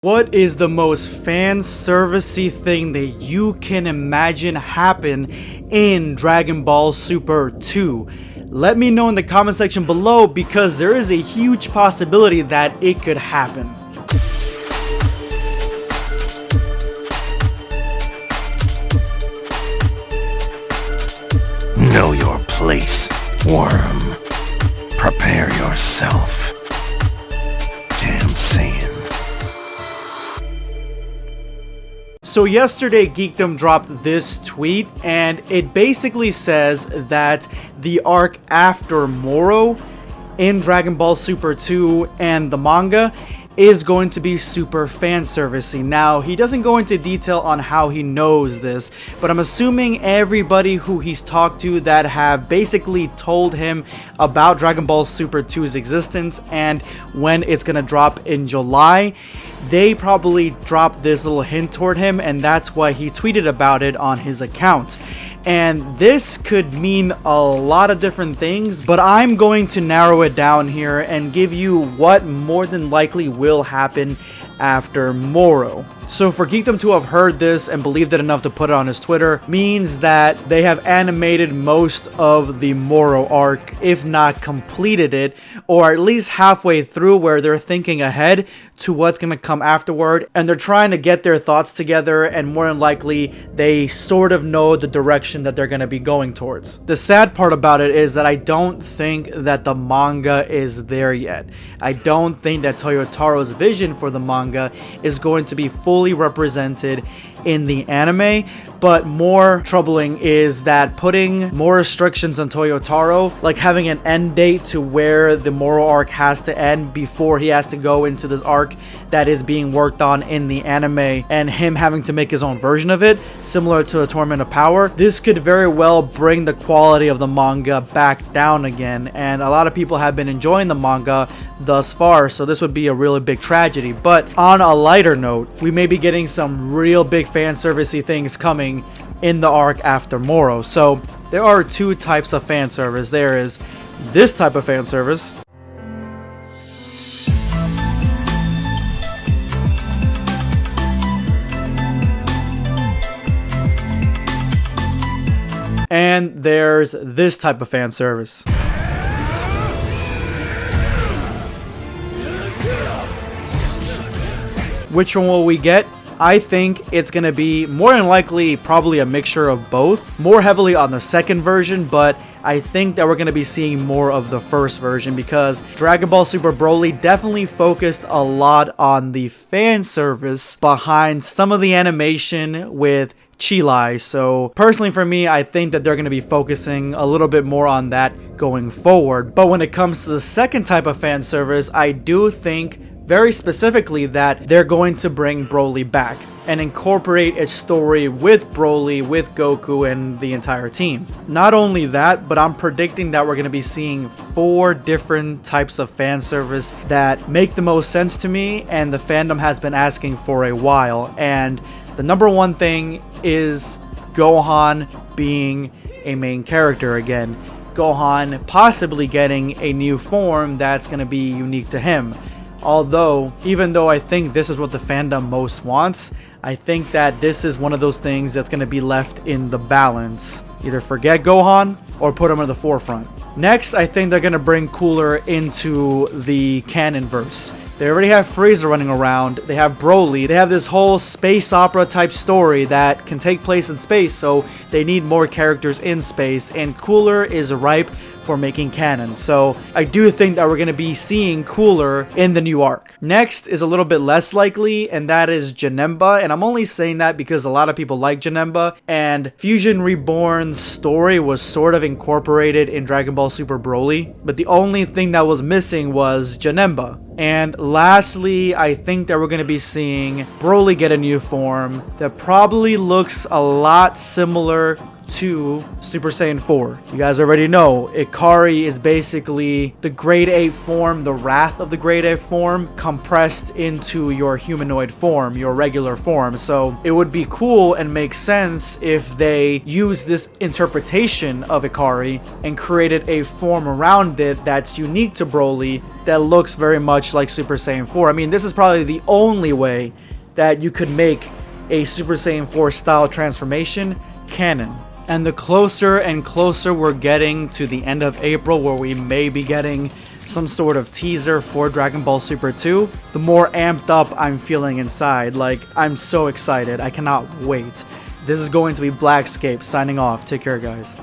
What is the most fan servicey thing that you can imagine happen in Dragon Ball Super 2? Let me know in the comment section below because there is a huge possibility that it could happen. Know your place, worm. Prepare yourself. Damn Saiyan. So yesterday Geekdom dropped this tweet and it basically says that the arc after Moro in Dragon Ball Super 2 and the manga is going to be super fan servicey. Now, he doesn't go into detail on how he knows this, but I'm assuming everybody who he's talked to that have basically told him about Dragon Ball Super 2's existence and when it's gonna drop in July, they probably dropped this little hint toward him, and that's why he tweeted about it on his account. And this could mean a lot of different things, but I'm going to narrow it down here and give you what more than likely will happen after Moro. So for Geekdom to have heard this and believed it enough to put it on his Twitter means that they have animated most of the Moro arc, if not completed it, or at least halfway through where they're thinking ahead to what's going to come afterward, and they're trying to get their thoughts together, and more than likely they sort of know the direction that they're going to be going towards. The sad part about it is that I don't think that the manga is there yet. I don't think that Toyotaro's vision for the manga is going to be fully represented in the anime, but more troubling is that putting more restrictions on Toyotaro, like having an end date to where the Moro arc has to end before he has to go into this arc that is being worked on in the anime, and him having to make his own version of it, similar to a Tournament of Power. This could very well bring the quality of the manga back down again, and a lot of people have been enjoying the manga thus far, so this would be a really big tragedy. But on a lighter note, we may be getting some real big fan servicey things coming in the arc after Moro. So there are two types of fan service. There is this type of fan service, and there's this type of fan service. Which one will we get? I think it's going to be more than likely probably a mixture of both. More heavily on the second version, but I think that we're going to be seeing more of the first version because Dragon Ball Super Broly definitely focused a lot on the fan service behind some of the animation with Chilai. So personally for me, I think that they're going to be focusing a little bit more on that going forward. But when it comes to the second type of fan service, I do think very specifically that they're going to bring Broly back and incorporate a story with Broly, with Goku, and the entire team. Not only that, but I'm predicting that we're going to be seeing 4 different types of fan service that make the most sense to me and the fandom has been asking for a while. And the number one thing is Gohan being a main character again. Gohan possibly getting a new form that's going to be unique to him. Although, even though I think this is what the fandom most wants, I think that this is one of those things that's going to be left in the balance. Either forget Gohan or put him in the forefront. Next, I think they're going to bring Cooler into the canon verse. They already have Frieza running around, they have Broly, they have this whole space opera type story that can take place in space, so they need more characters in space, and Cooler is ripe for making canon. So I do think that we're going to be seeing Cooler in the new arc. Next is a little bit less likely, and that is Janemba, and I'm only saying that because a lot of people like Janemba, and Fusion Reborn's story was sort of incorporated in Dragon Ball Super Broly, but the only thing that was missing was Janemba. And lastly, I think that we're going to be seeing Broly get a new form that probably looks a lot similar to Super Saiyan 4. You guys already know, Hikaru is basically the grade 8 form, the wrath of the grade 8 form, compressed into your humanoid form, your regular form. So it would be cool and make sense if they use this interpretation of Hikaru and created a form around it that's unique to Broly that looks very much like Super Saiyan 4. I mean, this is probably the only way that you could make a Super Saiyan 4 style transformation canon. And the closer and closer we're getting to the end of April, where we may be getting some sort of teaser for Dragon Ball Super 2, the more amped up I'm feeling inside. Like, I'm so excited. I cannot wait. This is going to be Blackscape signing off. Take care, guys.